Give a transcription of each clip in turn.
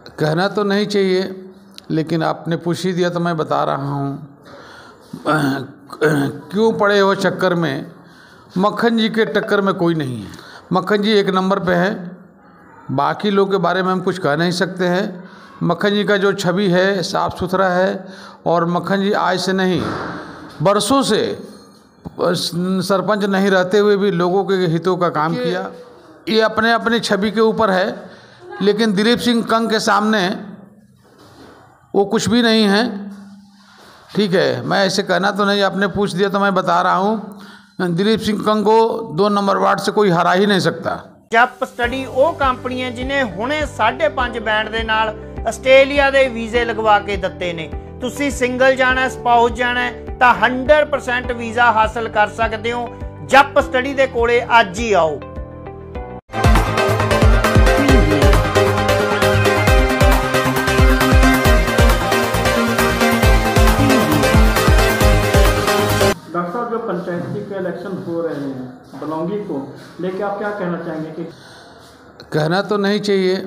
कहना तो नहीं चाहिए, लेकिन आपने पूछ ही दिया तो मैं बता रहा हूँ। क्यों पड़े हो चक्कर में, मक्खन जी के टक्कर में कोई नहीं है। मक्खन जी एक नंबर पे है, बाकी लोग के बारे में हम कुछ कह नहीं सकते हैं। मक्खन जी का जो छवि है साफ़ सुथरा है, और मक्खन जी आज से नहीं बरसों से सरपंच नहीं रहते हुए भी लोगों के हितों का काम किया। ये अपने अपनी छवि के ऊपर है, लेकिन दिलीप सिंह कंग के सामने वो कुछ भी नहीं है। ठीक है, मैं ऐसे कहना तो नहीं, आपने पूछ दिया तो मैं बता रहा हूँ। दिलीप सिंह कंग को 2 नंबर वार्ड से कोई हरा ही नहीं सकता। जप स्टडी वो कंपनी है जिन्हें हुणे 5.5 बैंड ਦੇ ਨਾਲ ਆਸਟ੍ਰੇਲੀਆ ਦੇ ਵੀਜ਼ੇ ਲਗਵਾ ਕੇ ਦਿੱਤੇ ਨੇ। ਤੁਸੀਂ ਸਿੰਗਲ ਜਾਣਾ, ਸਪਾਊਸ ਜਾਣਾ ਤਾਂ 100% ਵੀਜ਼ਾ ਹਾਸਲ ਕਰ ਸਕਦੇ ਹੋ। ਜਪ ਸਟੱਡੀ ਦੇ ਕੋਲੇ ਅੱਜ ਹੀ ਆਓ। डॉक्टर साहब, जो पंचायती के इलेक्शन हो रहे हैं बलौंगी को लेके आप क्या कहना चाहेंगे? कि कहना तो नहीं चाहिए,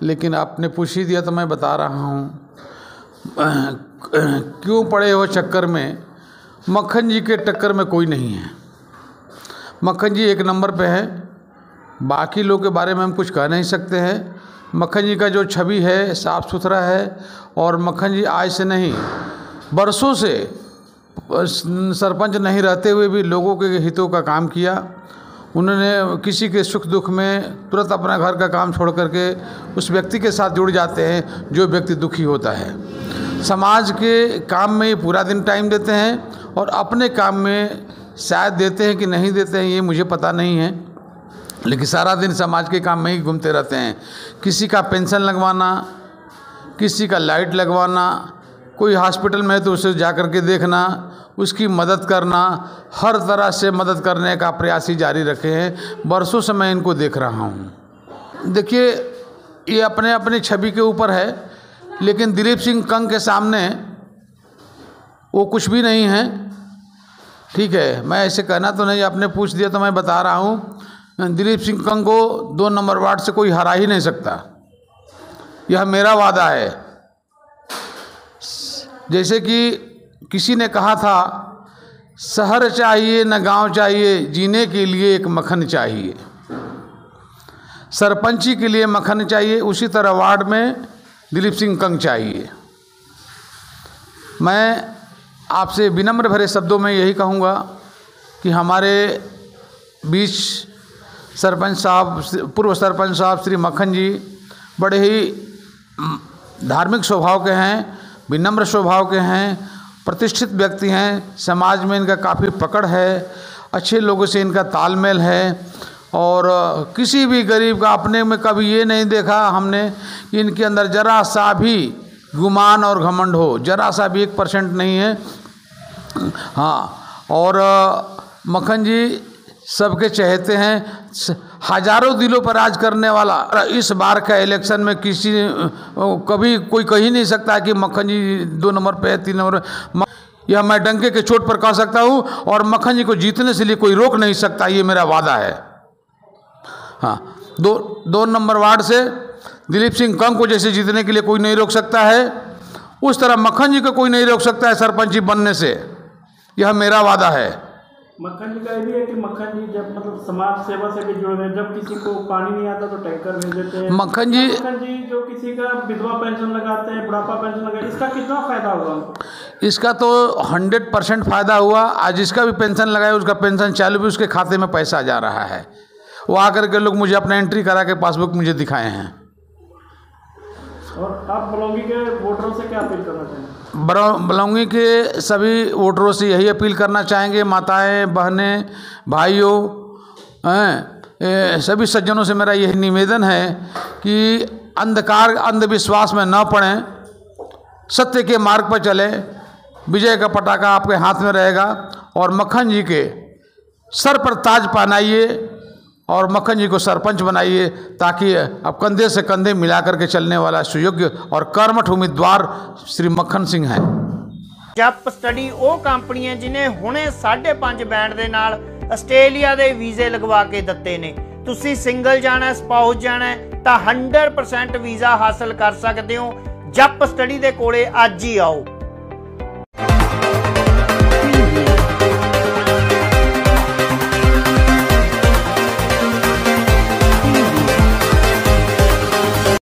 लेकिन आपने पूछ ही दिया तो मैं बता रहा हूँ। क्यों पड़े हो चक्कर में, मक्खन जी के टक्कर में कोई नहीं है। मक्खन जी एक नंबर पे है, बाकी लोग के बारे में हम कुछ कह नहीं सकते हैं। मक्खन जी का जो छवि है साफ़ सुथरा है, और मक्खन जी आज से नहीं बरसों से सरपंच नहीं रहते हुए भी लोगों के हितों का काम किया। उन्होंने किसी के सुख दुख में तुरंत अपना घर का काम छोड़ करके उस व्यक्ति के साथ जुड़ जाते हैं जो व्यक्ति दुखी होता है। समाज के काम में ये पूरा दिन टाइम देते हैं, और अपने काम में शायद देते हैं कि नहीं देते हैं ये मुझे पता नहीं है, लेकिन सारा दिन समाज के काम में ही घूमते रहते हैं। किसी का पेंशन लगवाना, किसी का लाइट लगवाना, कोई हॉस्पिटल में है तो उसे जा कर के देखना, उसकी मदद करना, हर तरह से मदद करने का प्रयास ही जारी रखे हैं। बरसों से मैं इनको देख रहा हूँ। देखिए, ये अपने अपनी छवि के ऊपर है, लेकिन दिलीप सिंह कंग के सामने वो कुछ भी नहीं है। ठीक है, मैं ऐसे कहना तो नहीं, आपने पूछ दिया तो मैं बता रहा हूँ। दिलीप सिंह कंग को 2 नंबर वार्ड से कोई हरा ही नहीं सकता, यह मेरा वादा है। जैसे कि किसी ने कहा था, शहर चाहिए न गांव चाहिए, जीने के लिए एक मक्खन चाहिए। सरपंची के लिए मक्खन चाहिए, उसी तरह वार्ड में दिलीप सिंह कंग चाहिए। मैं आपसे विनम्र भरे शब्दों में यही कहूँगा कि हमारे बीच सरपंच साहब, पूर्व सरपंच साहब श्री मक्खन जी बड़े ही धार्मिक स्वभाव के हैं, विनम्र स्वभाव के हैं, प्रतिष्ठित व्यक्ति हैं। समाज में इनका काफ़ी पकड़ है, अच्छे लोगों से इनका तालमेल है, और किसी भी गरीब का अपने में कभी ये नहीं देखा हमने कि इनके अंदर जरा सा भी गुमान और घमंड हो, जरा सा भी 1% नहीं है। हाँ, और मक्खन जी सबके चहेते हैं, हजारों दिलों पर राज करने वाला। इस बार का इलेक्शन में किसी कभी कोई कह ही नहीं सकता कि मक्खन जी 2 नंबर पे है, 3 नंबर पे। यह मैं डंके के चोट पर कह सकता हूँ, और मक्खन जी को जीतने से लिए कोई रोक नहीं सकता, ये मेरा वादा है। हाँ, 2 नंबर वार्ड से दिलीप सिंह कंग को जैसे जीतने के लिए कोई नहीं रोक सकता है, उस तरह मक्खन जी को कोई नहीं रोक सकता है सरपंच जी बनने से, यह मेरा वादा है। मक्खन जी का ये भी है कि मक्खन जी जब मतलब समाज सेवा से भी जुड़े हुए, जब किसी को पानी नहीं आता तो टैंकर भेज देते हैं। मक्खन जी जो किसी का विधवा पेंशन लगाते हैं, बुढ़ापा पेंशन लगाते हैं, इसका कितना फायदा हुआ? इसका तो 100% फ़ायदा हुआ। आज जिसका भी पेंशन लगाया उसका पेंशन चालू भी, उसके खाते में पैसा जा रहा है। वो आकर के लोग मुझे अपना एंट्री करा के पासबुक मुझे दिखाए हैं। और आप बलौंगी के वोटरों से क्या अपील करना चाहेंगे? बलौंगी के सभी वोटरों से यही अपील करना चाहेंगे, माताएं, बहनें, भाइयों, सभी सज्जनों से मेरा यही निवेदन है कि अंधकार अंधविश्वास में न पड़ें, सत्य के मार्ग पर चलें। विजय का पताका आपके हाथ में रहेगा, और मक्खन जी के सर पर ताज पहनाइए और मक्खन जी को सरपंच बनाइए, ताकि अब कंधे से कंधे मिलाकर के चलने वाला सुयोग्य और कर्मठ उम्मीदवार श्री मक्खन सिंह हैं। जप स्टडी वो कंपनी है जिन्हें हुणे 5.5 बैंड ਦੇ ਨਾਲ ਆਸਟ੍ਰੇਲੀਆ ਦੇ ਵੀਜ਼ੇ ਲਗਵਾ ਕੇ ਦਿੱਤੇ ਨੇ। ਤੁਸੀਂ ਸਿੰਗਲ ਜਾਣਾ, ਸਪਾਊਸ ਜਾਣਾ ਤਾਂ 100% ਵੀਜ਼ਾ ਹਾਸਲ ਕਰ ਸਕਦੇ ਹੋ। ਜਪ ਸਟੱਡੀ ਦੇ ਕੋਲੇ ਅੱਜ ਹੀ ਆਓ।